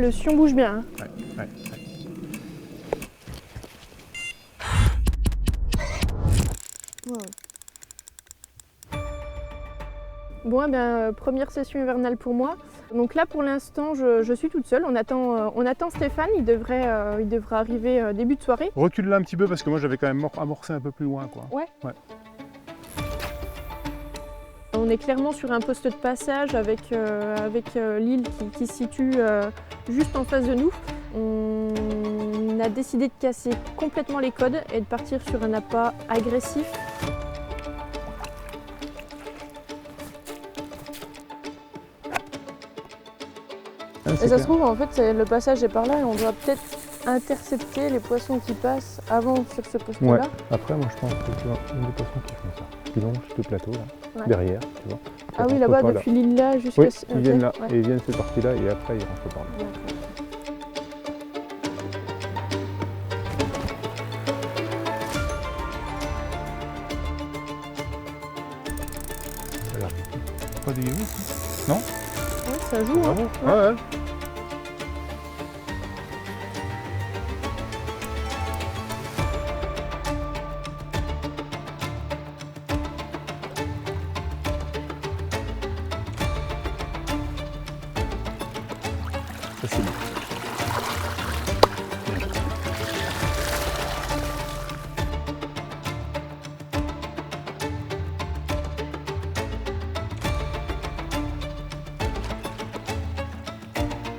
le sion bouge bien. Hein. Ouais. Bon, eh bien, première session hivernale pour moi. Donc là, pour l'instant, je suis toute seule. On attend Stéphane, il devrait arriver début de soirée. Recule là un petit peu parce que moi j'avais quand même amorcé un peu plus loin, quoi. Ouais. On est clairement sur un poste de passage avec l'île qui se situe juste en face de nous. On a décidé de casser complètement les codes et de partir sur un appât agressif. Et ça se trouve, en fait, le passage est par là et on doit peut-être intercepter les poissons qui passent avant sur ce poste-là. Ouais. Après, moi je pense que tu vois, il y a des poissons qui font ça. Qui longent le plateau là, derrière, tu vois. Ah oui, là-bas, depuis l'île là jusqu'à... Oui, ils viennent là, et ils viennent cette partie-là et après ils rentrent par là. Alors, pas de guillemets, non? Ouais, ça joue. Bravo. Hein. Ouais. Ça c'est bon.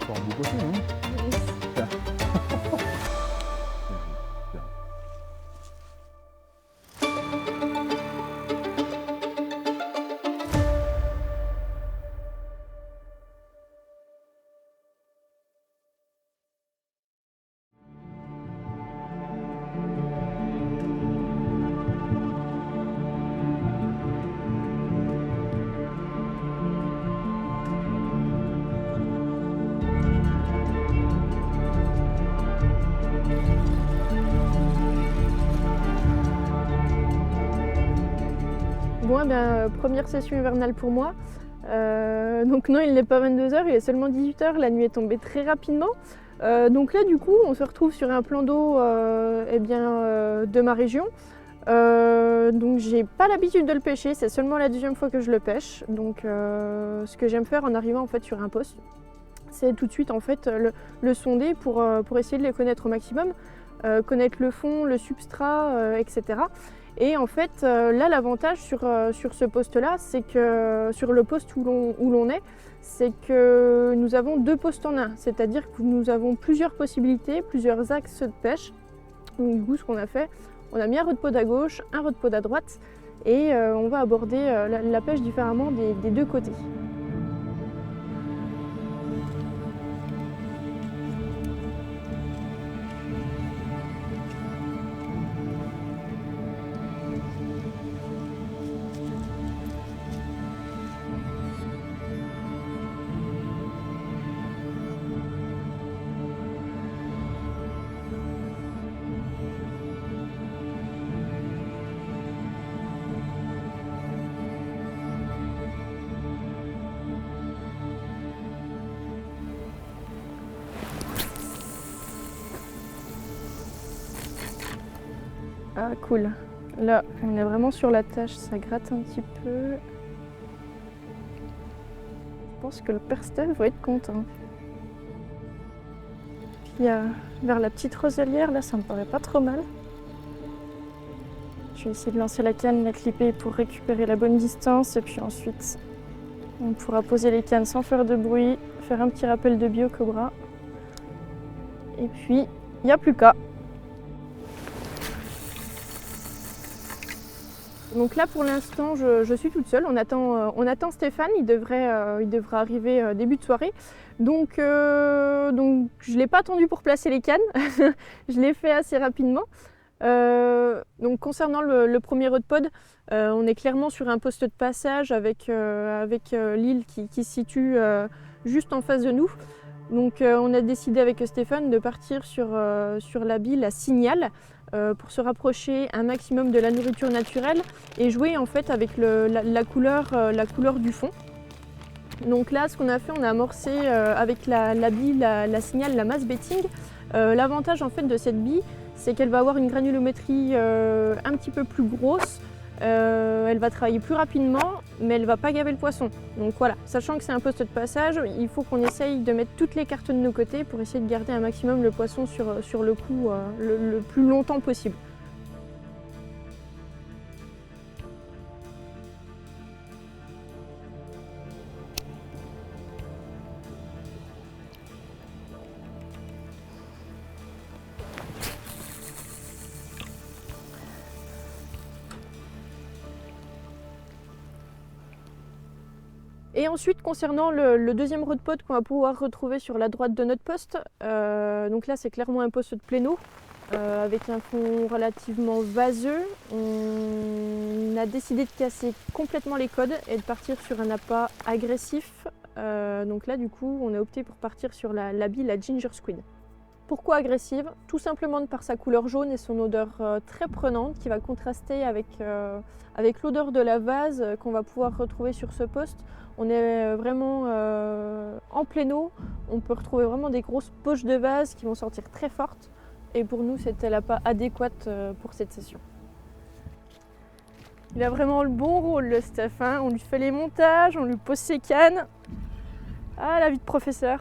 Encore un beau poisson, hein? Bien. Bien. Bon, eh bien, première session hivernale pour moi. Donc non, il n'est pas 22h, il est seulement 18h, la nuit est tombée très rapidement. Donc là, du coup, on se retrouve sur un plan d'eau de ma région. Donc j'ai pas l'habitude de le pêcher, c'est seulement la deuxième fois que je le pêche. Donc ce que j'aime faire en arrivant en fait sur un poste, c'est tout de suite en fait le sonder pour essayer de les connaître au maximum, connaître le fond, le substrat, etc. Et en fait là l'avantage sur ce poste-là, c'est que sur le poste où l'on est, c'est que nous avons deux postes en un, c'est-à-dire que nous avons plusieurs possibilités, plusieurs axes de pêche. Donc du coup ce qu'on a fait, on a mis un rod-pod à gauche, un rod-pod à droite et on va aborder la pêche différemment des deux côtés. Ah cool, là on est vraiment sur la tâche, ça gratte un petit peu. Je pense que le père Steph va être content. Puis vers la petite roselière, là ça me paraît pas trop mal. Je vais essayer de lancer la canne, la clipper pour récupérer la bonne distance et puis ensuite on pourra poser les cannes sans faire de bruit, faire un petit rappel de bio cobra. Et puis il n'y a plus qu'à. Donc là pour l'instant je suis toute seule, on attend Stéphane, il devrait arriver début de soirée. Donc je ne l'ai pas attendu pour placer les cannes, je l'ai fait assez rapidement. Donc concernant le premier rod-pod, on est clairement sur un poste de passage avec l'île qui se situe juste en face de nous. Donc on a décidé avec Stéphane de partir sur la bille à Signal pour se rapprocher un maximum de la nourriture naturelle et jouer en fait avec la couleur du fond. Donc là, ce qu'on a fait, on a amorcé avec la bille, la signal, la mass betting. L'avantage en fait de cette bille, c'est qu'elle va avoir une granulométrie un petit peu plus grosse. Elle va travailler plus rapidement, mais elle ne va pas gaver le poisson. Donc voilà, sachant que c'est un poste de passage, il faut qu'on essaye de mettre toutes les cartes de nos côtés pour essayer de garder un maximum le poisson sur le coup le plus longtemps possible. Et ensuite, concernant le deuxième rod pod qu'on va pouvoir retrouver sur la droite de notre poste, donc là c'est clairement un poste de pléno avec un fond relativement vaseux. On a décidé de casser complètement les codes et de partir sur un appât agressif. Donc là du coup on a opté pour partir sur la bille, la Ginger Squid. Pourquoi agressive? Tout simplement par sa couleur jaune et son odeur très prenante qui va contraster avec l'odeur de la vase qu'on va pouvoir retrouver sur ce poste. On est vraiment en pléno, on peut retrouver vraiment des grosses poches de vase qui vont sortir très fortes. Et pour nous, c'était l'appât adéquate pour cette session. Il a vraiment le bon rôle, le Steph, hein. On lui fait les montages, on lui pose ses cannes. Ah, la vie de professeur.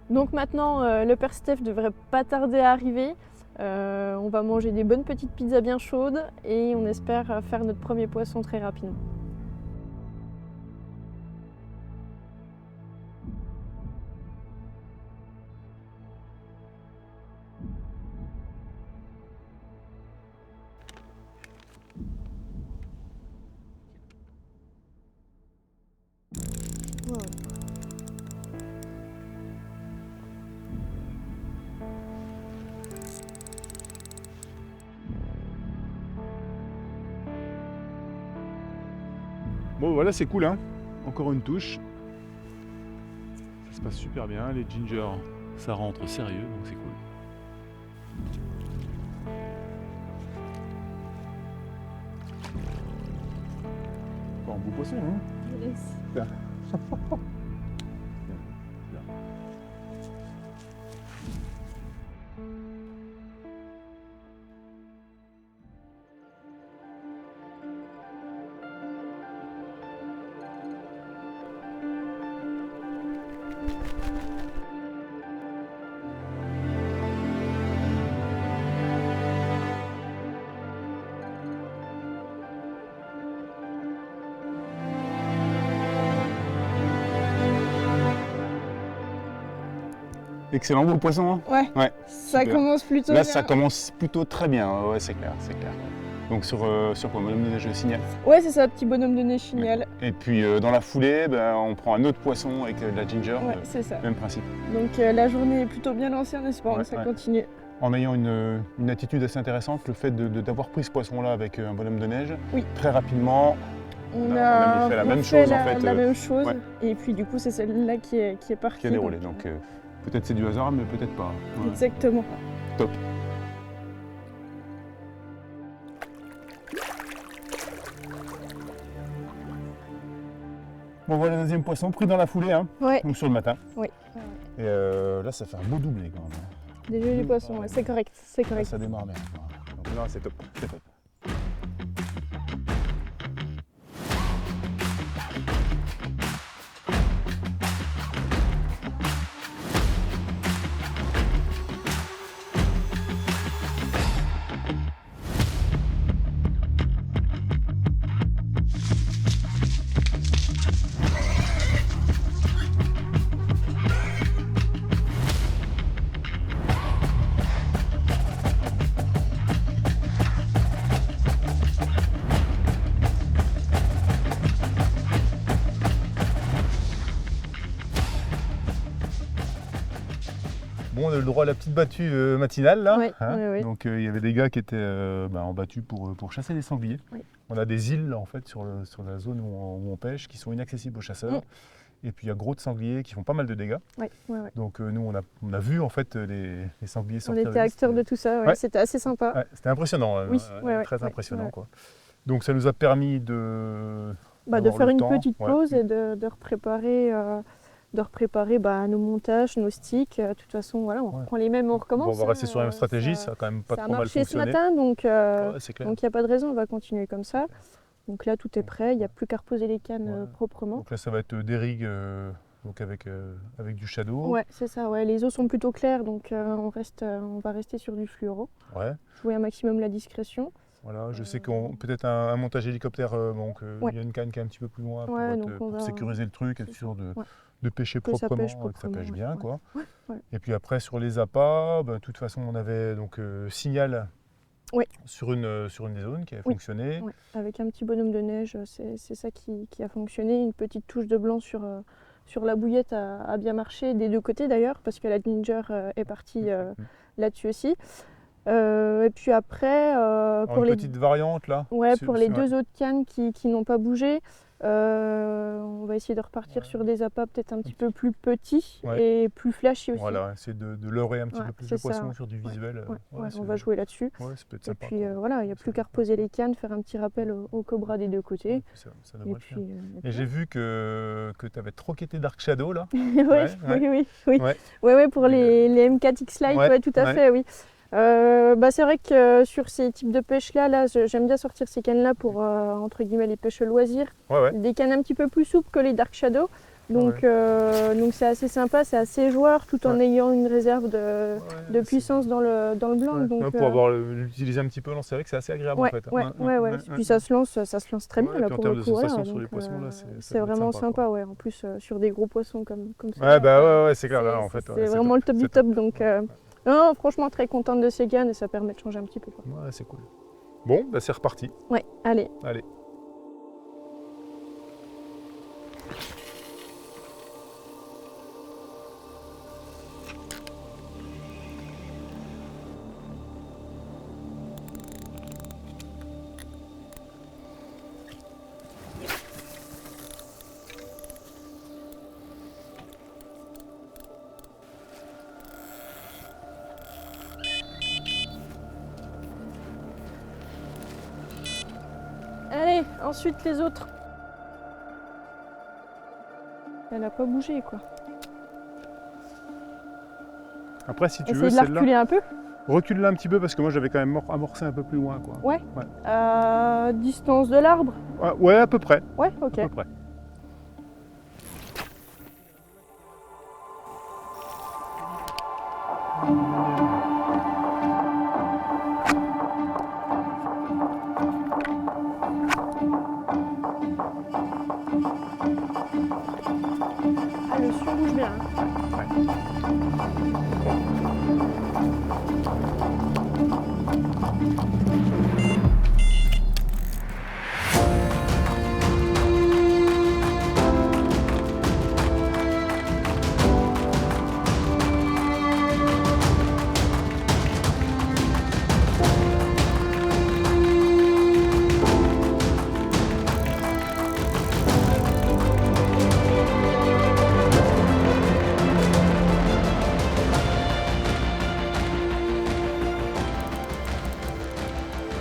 Donc maintenant, le père Steph devrait pas tarder à arriver. On va manger des bonnes petites pizzas bien chaudes et on espère faire notre premier poisson très rapidement. Wow. Bon voilà, c'est cool, hein. Encore une touche. Ça se passe super bien, les ginger, ça rentre sérieux, donc c'est cool. Encore un beau poisson, hein. Yes. Bien. Excellent beau poisson, hein. Ouais, ça super. commence plutôt Là, bien. ça commence plutôt très bien, ouais, c'est clair, c'est clair. Donc sur quoi, Madame de Neige, le signal. Ouais, c'est ça, petit bonhomme de nez chignal. Et puis dans la foulée, on prend un autre poisson avec de la ginger, Ouais, c'est ça. même principe. Donc la journée est plutôt bien lancée en espérant que ça continue. En ayant une attitude assez intéressante, le fait d'avoir pris ce poisson-là avec un bonhomme de neige, très rapidement, on a fait la même chose en fait. La même chose, et puis du coup c'est celle-là qui est partie. Qui a déroulé, donc peut-être c'est du hasard, mais peut-être pas. Ouais. Exactement. Top. Bon voilà le deuxième poisson pris dans la foulée, hein, Ouais. donc sur le matin. Oui. Et là ça fait un beau doublé quand même. Des jolis poissons, ouais, c'est correct, c'est Là, correct. ça démarre bien. Donc là c'est top, c'est top. a eu le droit à la petite battue matinale là. Ouais, ouais, ouais. Donc il y avait des gars qui étaient en battue pour chasser les sangliers. Oui. On a des îles en fait sur la zone où on pêche qui sont inaccessibles aux chasseurs. Et puis il y a gros de sangliers qui font pas mal de dégâts. Ouais, ouais, ouais. Donc nous on a vu en fait les sangliers On sortir. était acteurs de tout ça, ouais, Ouais. c'était assez sympa. Ouais, c'était impressionnant, Oui, ouais, très ouais, impressionnant ouais. quoi. Donc ça nous a permis De d'avoir faire le une temps, petite ouais. pause et de repréparer nos montages, nos sticks. De toute façon, voilà, on reprend les mêmes, on recommence. Bon, on va rester sur la même stratégie, ça ça a quand même pas a trop mal marché ce fonctionné. matin, donc Ouais, c'est clair. il n'y a pas de raison, on va continuer comme ça. Donc là, tout est prêt, il n'y a plus qu'à reposer les cannes Ouais. proprement. Donc là ça va être des rigs donc avec du shadow. Ouais, c'est ça, ouais. Les eaux sont plutôt claires, donc on va rester sur du fluoro. Ouais. Jouer un maximum la discrétion. Voilà, je sais qu'on peut-être un montage hélicoptère, Ouais. il y a une canne qui est un petit peu plus loin Ouais, donc on pour va sécuriser le truc, être sûr de pêcher que ça proprement, pêche que ça pêche proprement, bien ouais. quoi. Ouais. Et puis après sur les appâts, de toute façon on avait donc signal Ouais. sur une des zones qui avait fonctionné. Ouais, avec un petit bonhomme de neige, c'est ça qui a fonctionné. Une petite touche de blanc sur la bouillette a bien marché, des deux côtés d'ailleurs, parce que la Ginger est partie là-dessus aussi. Et puis après, pour une les, petite variante là. pour les deux autres cannes qui n'ont pas bougé, on va essayer de repartir sur des appâts peut-être un petit peu plus petits et plus flashy aussi. Voilà, essayer de leurrer un petit peu plus le poisson sur du visuel. On va jouer là-dessus. Ouais, ça peut être sympa. Et puis voilà, il n'y a plus qu'à reposer les cannes, faire un petit rappel au cobra des deux côtés. Ça devrait le faire. Et Et j'ai vu que tu avais troqueté Dark Shadow là. Oui, pour les M4X Lite, tout à fait, oui. C'est vrai que sur ces types de pêche là, j'aime bien sortir ces cannes là pour entre guillemets les pêches loisirs. Des cannes un petit peu plus souples que les Dark Shadow. Donc c'est assez sympa, c'est assez joueur tout en ayant une réserve de puissance dans le blanc. Donc, pour l'utiliser un petit peu, c'est vrai que c'est assez agréable en fait. Puis ça se lance très bien là pour le coup. Sur les poissons là, c'est vraiment sympa, ouais. En plus sur des gros poissons comme ça. C'est clair là en fait. C'est vraiment le top du top, donc non, franchement très contente de ces cannes et ça permet de changer un petit peu. Ouais, c'est cool. Bon, c'est reparti. Ouais, allez. Allez, ensuite les autres. Elle a pas bougé quoi. Après si tu veux, essaye de la reculer un peu. Recule-la un petit peu parce que moi j'avais quand même amorcé un peu plus loin quoi. Ouais. Distance de l'arbre. Ouais, à peu près. Ouais, ok. À peu près. Ah, le sueur bouge bien.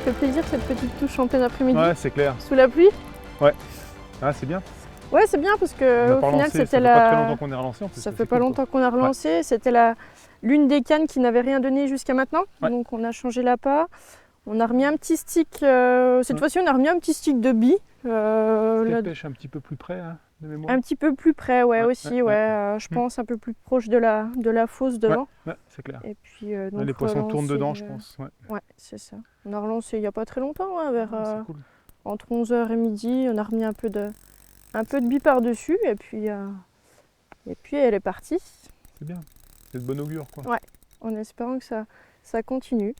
Ça fait plaisir cette petite touche en plein après-midi. Ouais, c'est clair. Sous la pluie. Ouais. Ah, c'est bien. Ouais, c'est bien parce que au final c'était la. Ça fait pas très longtemps qu'on est relancé en plus. Ça fait pas longtemps qu'on a relancé. C'était l'une des cannes qui n'avait rien donné jusqu'à maintenant. Donc on a changé l'appât. On a remis un petit stick. Cette fois-ci, on a remis un petit stick de billes. La pêche un petit peu plus près, hein, de mémoire. Un petit peu plus près, je pense un peu plus proche de la fosse devant. Ouais, c'est clair. Et puis, donc, les poissons tournent dedans, je pense. Ouais, c'est ça. On a relancé il n'y a pas très longtemps, vers cool. entre 11h et midi. On a remis un peu de billes par-dessus et puis elle est partie. C'est bien. C'est de bon augure, quoi. Ouais, en espérant que ça continue.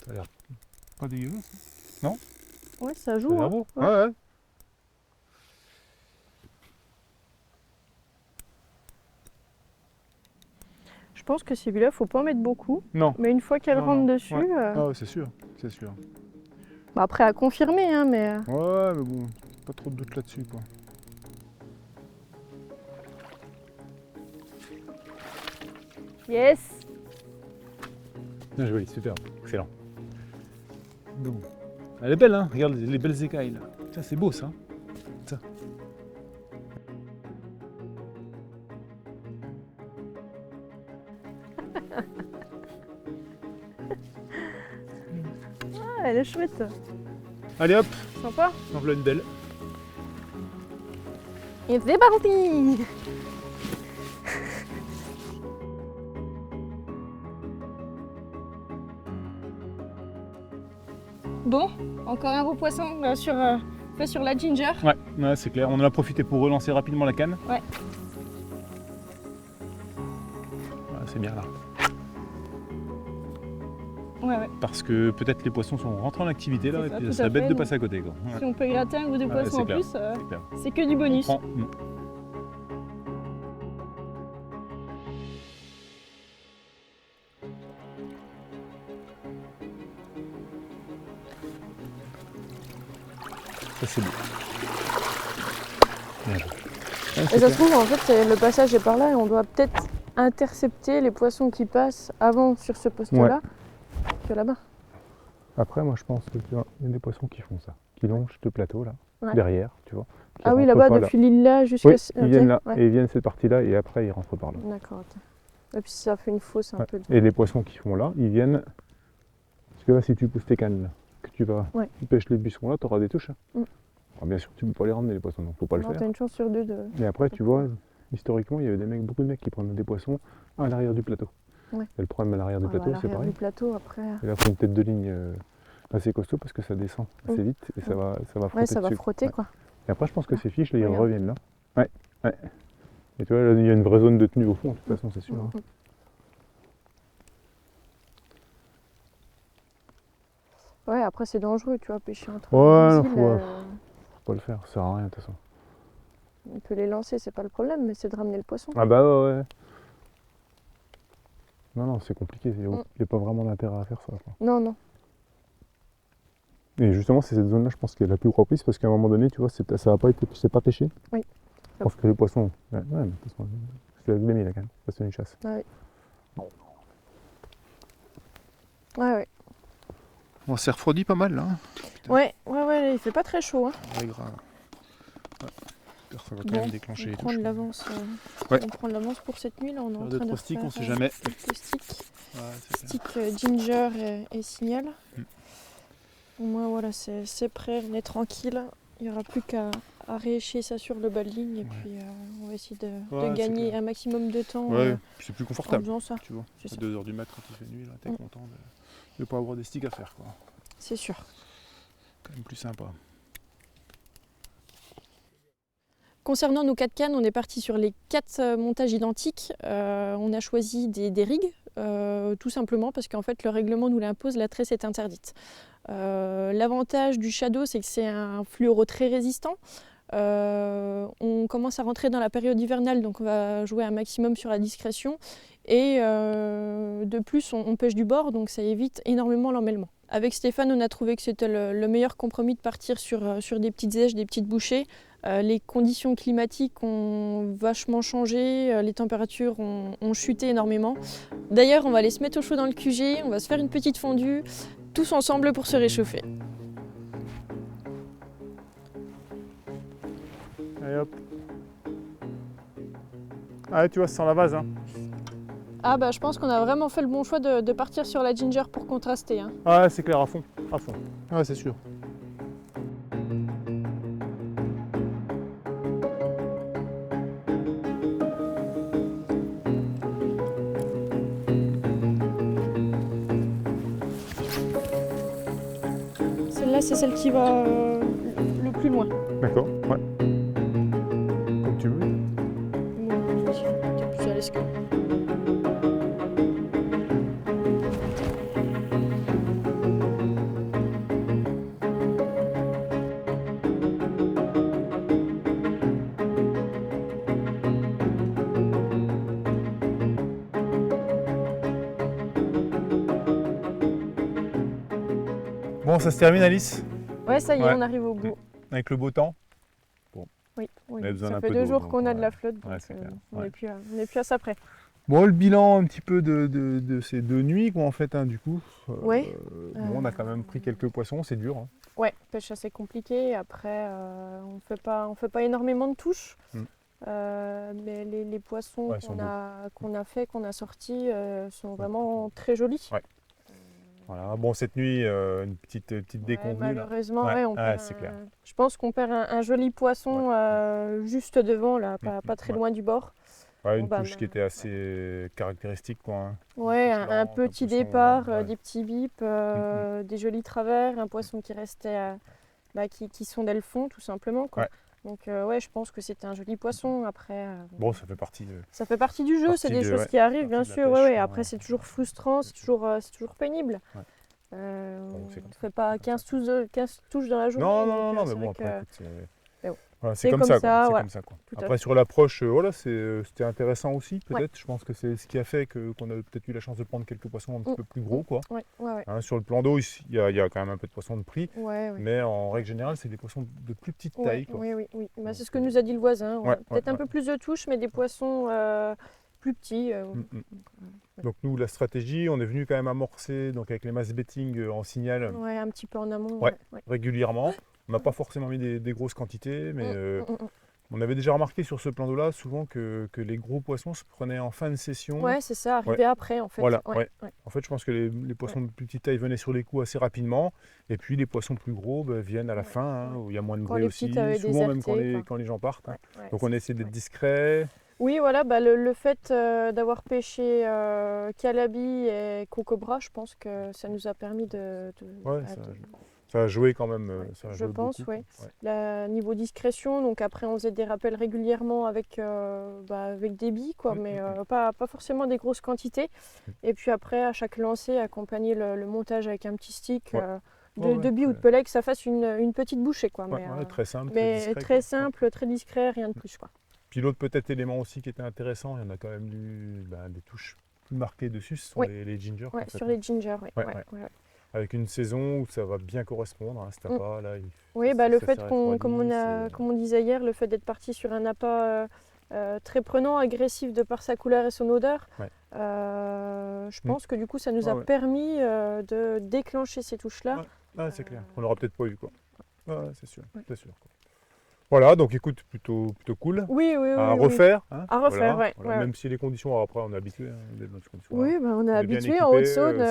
Ça a l'air pas dégueu, non? Ouais, ça joue. Ça a l'air beau. Ouais. pense que celui-là, faut pas en mettre beaucoup. Non. Mais une fois qu'elle Non, rentre non. dessus, Ouais. Ah ouais, c'est sûr, c'est sûr. bah, après à confirmer, hein, mais... Ouais, mais bon, pas trop de doute là-dessus, quoi. Yes. Bien joué, super, excellent. Bon. Elle est belle, hein. Regarde les belles écailles, là. Tiens, c'est beau, ça. Ça. Ah, elle est chouette. Allez hop, Sympa. en voilà une belle. Et c'est parti. Bon, encore un beau poisson fait sur la ginger. Ouais, c'est clair. On en a profité pour relancer rapidement la canne. Ouais. Voilà, c'est bien là. Ouais. Parce que peut-être les poissons sont rentrés en activité là, C'est et ça, puis tout ça à bête fait, de donc. passer à côté, quoi. Si on peut gratter un ou deux poissons c'est en clair, plus, c'est clair. c'est que du bonus. On prend. Ça c'est beau. Bien joué. Ouais, Et c'est ça se clair. trouve, en fait, le passage est par là et on doit peut-être intercepter les poissons qui passent avant sur ce poste-là que là-bas. Après, moi je pense qu'il y a des poissons qui font ça, qui longent ce plateau là, Ouais. derrière, tu vois. Qui Ah oui, rentrent là-bas, pas depuis l'île là jusqu'à... Oui, Ok, ils viennent là, ouais. et ils viennent cette partie-là, et après ils rentrent par là. D'accord, ok. Et puis ça fait une fausse un Ouais. peu. Et les poissons qui font là, ils viennent. Parce que là, si tu pousses tes cannes, là, que tu pêches les buissons là, tu auras des touches. Hein. Mm. Alors, bien sûr, tu peux pas les ramener les poissons, donc faut pas le Non, faire. t'as une chance sur deux de... Et après, tu vois, historiquement, il y avait beaucoup de mecs qui prenaient des poissons à l'arrière du plateau. Ouais. Et le problème à l'arrière du Ah, bah, plateau, à c'est l'arrière pareil. du plateau, après... Et là, il faut une tête de ligne assez costaud parce que ça descend assez vite et ça va frotter Ouais, ça va dessus. frotter, Ouais. quoi. Et après, je pense que ces fiches, là, ils Regarde. reviennent là. Ouais. Et tu vois, là, il y a une vraie zone de tenue au fond, de toute façon, c'est sûr. Hein. Ouais, après c'est dangereux, tu vois, pêcher entre Ouais, non, les îles, faut pas le faire, ça sert à rien, de toute façon. on peut les lancer, c'est pas le problème, mais c'est de ramener le poisson. Ah bah ouais. Non, c'est compliqué, il n'y a pas vraiment d'intérêt à faire ça. Quoi. Non. Et justement, c'est cette zone-là, je pense, qui est la plus propice parce qu'à un moment donné, tu vois, ça n'a pas été, c'est pas pêché. Oui. Je pense que les poissons. Ouais, mais de toute façon, c'est la glémie là quand même, ça c'est une chasse. Ouais. Ouais. On s'est refroidi pas mal là. Ouais, il fait pas très chaud. Hein. Ouais, grave. Ouais. Ça va quand Bon, même déclencher on les prend touches. de l'avance. Ouais. On prend de l'avance pour cette nuit, là, on est en De train de trop stick, refaire on sait jamais. quelques sticks. Ouais, c'est clair. Stick ginger et signal. Mm. Au moins voilà, c'est prêt, on est tranquille. Il n'y aura plus qu'à réécher ça sur le bas de ligne et puis on va essayer de Ouais, gagner c'est clair. un maximum de temps Ouais, puis c'est plus en confortable. faisant ça. Tu vois, C'est à ça. 2h du mat quand il fait nuit, là, t'es content de ne pas avoir des sticks à faire. Quoi. C'est sûr. Quand même plus sympa. Concernant nos 4 cannes, on est parti sur les 4 montages identiques. On a choisi des rigs, tout simplement parce qu'en fait le règlement nous l'impose, la tresse est interdite. L'avantage du Shadow, c'est que c'est un fluoro très résistant. On commence à rentrer dans la période hivernale, donc on va jouer un maximum sur la discrétion. Et de plus, on pêche du bord, donc ça évite énormément l'emmêlement. Avec Stéphane, on a trouvé que c'était le meilleur compromis de partir sur des petites zèches, des petites bouchées. Les conditions climatiques ont vachement changé, les températures ont chuté énormément. D'ailleurs, on va aller se mettre au chaud dans le QG, on va se faire une petite fondue, tous ensemble pour se réchauffer. Allez hop. Ah, tu vois, c'est sans la vase. Hein. Ah bah je pense qu'on a vraiment fait le bon choix de partir sur la ginger pour contraster. Hein. Ah, c'est clair, à fond. Ouais, c'est sûr. Celle-là, c'est celle qui va le plus loin. D'accord, ouais. Comme tu veux. Moi, t'es plus à l'aise que moi. Bon, ça se termine, Alice, Ouais, ça y est, Ouais. on arrive au bout. avec le beau temps. Oui, oui. On a besoin Ça d'un fait peu 2 d'eau, jours donc, qu'on a de ouais. la flotte, Ouais, donc c'est clair. on Ouais. n'est plus à ça près. Bon, le bilan un petit peu de ces 2 nuits, quoi, en fait, hein, du coup. Ouais. Bon, on a quand même pris quelques poissons, c'est dur. Hein. Ouais, pêche assez compliquée. Après, on fait pas énormément de touches. Mm. Mais les poissons Ouais, ils sont qu'on a sortis sont vraiment très jolis. Ouais. Voilà. Bon, cette nuit, une petite Ouais, déconvenue. Là. malheureusement, Ouais, ouais, on ouais, perd c'est clair. je pense qu'on perd un joli poisson juste devant, là, pas très Ouais. loin du bord. Ouais, Bon, une bah, touche qui était assez caractéristique, quoi. Hein. ouais, Une touche un lente, petit poisson, départ, ouais. des petits bips, des jolis travers, un poisson qui restait, qui sondait le fond, tout simplement, quoi. Ouais. Donc, ouais, je pense que c'était un joli poisson. Après, Bon, ça fait partie ça fait partie du jeu, c'est des choses ouais, qui arrivent, bien partie de la sûr. Ouais, pêche, ouais. quoi, Après, ouais. c'est toujours frustrant, c'est toujours pénible. Ouais. Bon, On c'est comme ne ça, fait pas c'est comme 15 touches dans la journée. Non, donc, mais c'est bon, vrai après, que- écoute, c'est Mais bon, voilà, c'est comme comme ça, ça, quoi. C'est ouais. comme ça, quoi. Tout à Après, fait. sur l'approche, voilà, c'était intéressant aussi, Ouais. peut-être. Je pense que c'est ce qui a fait qu'on a peut-être eu la chance de prendre quelques poissons un petit peu plus gros, quoi. Ouais, ouais, Hein, sur le plan d'eau, il y a quand même un peu de poissons de prix, ouais. mais en règle générale, c'est des poissons de plus petite taille, quoi. Oui. Bah, c'est Donc, ce que nous a dit le voisin. ouais, Peut-être un ouais. peu plus de touches, mais des poissons plus petits. Mm. Donc nous, la stratégie, on est venu quand même amorcer donc avec les mass betting en signal Ouais, un petit peu en amont. Ouais. Ouais. régulièrement. On n'a pas forcément mis des grosses quantités, mais Mm. on avait déjà remarqué sur ce plan d'eau-là souvent que les gros poissons se prenaient en fin de session. Ouais, c'est ça, arrivé après, en fait. Voilà, Ouais. En fait, je pense que les poissons de plus petite taille venaient sur les coups assez rapidement, et puis les poissons plus gros viennent à la fin, hein, où il y a moins de Quand bruit les aussi, petites avaient souvent même déserté, quoi. quand les gens partent. Hein. Ouais, Donc on c'est- essaie d'être ouais. discret. Oui, voilà, bah, le fait d'avoir pêché calabi et cocobra, je pense que ça nous a permis Ouais, ça a joué quand même. Ça a je joué pense, beaucoup, oui. quoi. Ouais. Niveau discrétion, donc après on faisait des rappels régulièrement avec des billes, quoi, mais pas forcément des grosses quantités. Et puis après, à chaque lancer, accompagner le montage avec un petit stick Ouais. de billes ou de pellet, que ça fasse une petite bouchée, quoi. Ouais, très simple, Mais discret, très quoi. simple, très discret, rien de plus, quoi. Puis l'autre peut-être élément aussi qui était intéressant, il y en a quand même des touches plus marquées dessus, ce sont les gingers. Ouais, en fait, sur hein. les gingers, Ouais. Avec une saison où ça va bien correspondre, hein, cet appât là. Oui, bah, le ça fait s'est comme refroidi, on disait hier, le fait d'être parti sur un appât très prenant, agressif de par sa couleur et son odeur, je pense que du coup ça nous a permis de déclencher ces touches-là. Ouais, c'est clair. On n'aura peut-être pas eu, quoi. Ouais, c'est sûr, c'est sûr, quoi. Voilà, donc écoute, plutôt cool. Oui. À refaire. Hein, À refaire, voilà. ouais. Même si les conditions, après on est habitué, hein, dans ces conditions-là. Oui, bah, on est On est bien habitué en équipé, Haute-Saône, on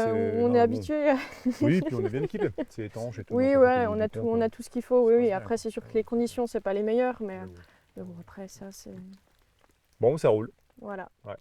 non, est bon. habitué. Oui, puis on est bien équipé. C'est étanche et tout. Oui, donc ouais, on on a a du tout, temps, on quoi. a tout ce qu'il faut. Oui, bien. après c'est sûr que les conditions c'est pas les meilleures, mais bon après ça c'est Bon, ça roule. voilà. Ouais.